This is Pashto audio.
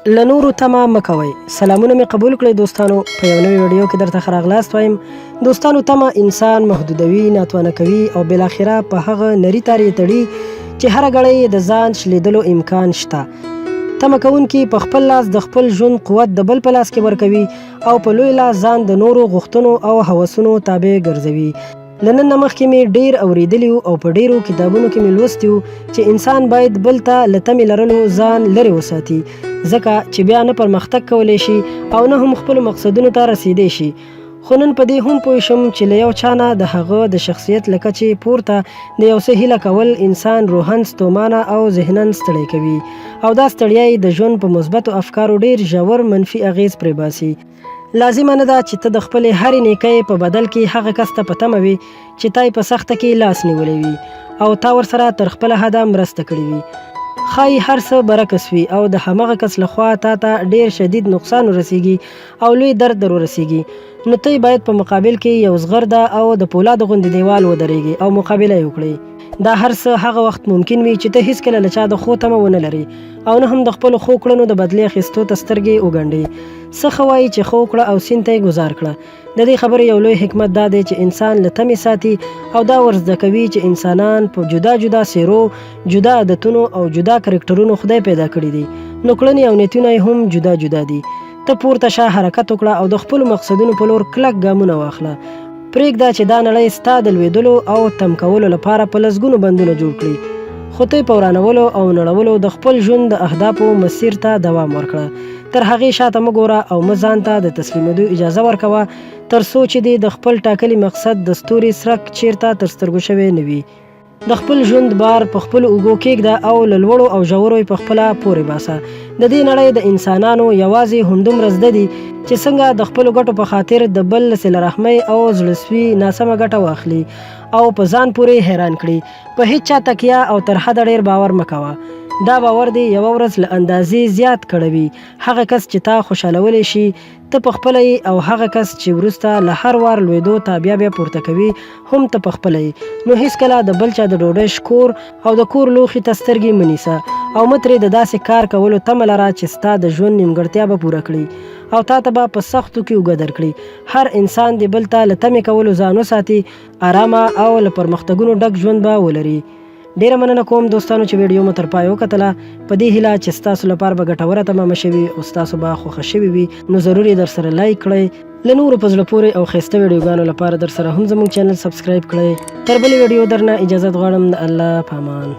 له نورو تمه مه کوئ. سلامونه مې قبول کړئ دوستانو. په یو نوې ویډیو کې درته ښه راغلاست وایم. دوستانو، تمه انسان محدودوي، ناتوانه کوي او بالاخره په هغه نري تار یې تړي چې هره ګړۍ یې د ځان شلیدلو امکان شته. تمه کوونکي په خپل لاس د خپل ژوند قوت د بل په لاس کې ورکوي او په لوی لاس ځان د نورو غوښتنو او هوسونو تابع ګرځوي. له نن نه مخکې مې ډېر اورېدلي وو او په ډېرو کتابونو کې مې لوستي وو چې انسان باید بل ته له تمې لرلو ځان لرې وساتي، ځکه چې بیا نه پرمختګ کولی شي او نه هم خپلو مقصدونو ته رسیدی شي. خو نن په دې هم پوه شم چې له یو چا نه د هغه د شخصیت له کچې پورته د یو څه هیله کول انسان روحاً ستومانه او ذهناً ستړی کوي او دا ستړیا یې د ژوند په مثبتو افکارو ډېر ژور منفي اغېز پرې باسي. لازمه نه ده چې ته د خپلې هرې نیکۍ په بدل کې هغه کس ته په تمه وي چې تا یې په سخته کې لاس نیولی وي او تا ورسره تر خپله حده مرسته کړې وي. ښایي هر څه برعکس وي او د همغه کس لخوا تا ته ډېر شدید نقصان ورسیږي او لوی درد در ورسیږي، نو ته باید په مقابل کې یو زغرده او د پولادو غوندې دیوال ودرېږي او مقابله یې وکړې. دا هر څه هغه وخت ممکن وي چې ته هیڅکله له چا د ښو تمه ونه لرې او نه هم د خپلو ښو کړنو د بدلې اخیستو ته سترګې وګنډې. څه ښه وایي چې ښه وکړه او سیند ته یې ګزار کړه. د دې خبرې یو لوی حکمت دا دی چې انسان له تمې ساتي او دا ورزده کوي چې انسانان په جدا جدا څېرو، جدا عادتونو او جدا کرکټرونو خدای پیدا کړي دي، نو کړنې او نیتونه یې هم جدا جدا دي. ته پورته شه، حرکت وکړه او د خپلو مقصدونو په لور کلک ګامونه واخله. پرېږده چې دا نړۍ ستا د لوېدلو او تم کولو لپاره په لسګونو بندونه جوړ کړي، خو ته یې په ورانولو او نړولو د خپل ژوند د اهدافو مسیر ته دوام ورکړه. تر هغې شاته مه ګوره او مه ځان ته د تسلیمېدو اجازه ورکوه تر څو چې دې د خپل ټاکلي مقصد د ستوري څرک چیرته تر سترګو شوی نه وي. د خپل ژوند بار په خپلو اوږو کېږده او له لوړو او ژورو یې په خپله پورې باسه. د دې نړۍ د انسانانو یوازې همدومره زده دي چې څنګه د خپلو ګټو په خاطر د بل له صله رحمۍ او زړهسوي ناسمه ګټه واخلي او په ځان پورې حیران کړي. په هیڅ چا تکیه او تر حده ډېر باور مه کوه. دا باور دی یوه ورځ له اندازې زیات کړوي. هغه کس چې تا خوشحالولی شي ته پخپله یې او هغه کس چې وروسته له هر وار لوېدو تا بیا پورته کوي هم ته پخپله یې. نو هیڅکله د بل چا د ډوډۍ شکور او د کور لوښي ته سترګې مه نیسه او مه ترې د داسې کار کولو تمه لره چې ستا د ژوند نیمګړتیا به پوره کړي او تا ته به په سختو کې اوږه درکړي. هر انسان د بل ته له تمې کولو ځان وساتي، آرامه او له پرمختګونو ډک ژوند به ولري. ډیره مننه کوم دوستانو چې ویډیو مو تر پایه وکتله. په دې هیله چې ستاسو لپاره به ګټوره تمامه شوي او ستاسو به خوښه شوي وي، نو ضروري در سره لایک کړئ. له نورو په زړه پورې او ښایسته ویډیوګانو لپاره در سره هم زموږ چینل سبسکرایب کړئ. تر بلې ویډیو درنه اجازت غواړم. د الله په امان.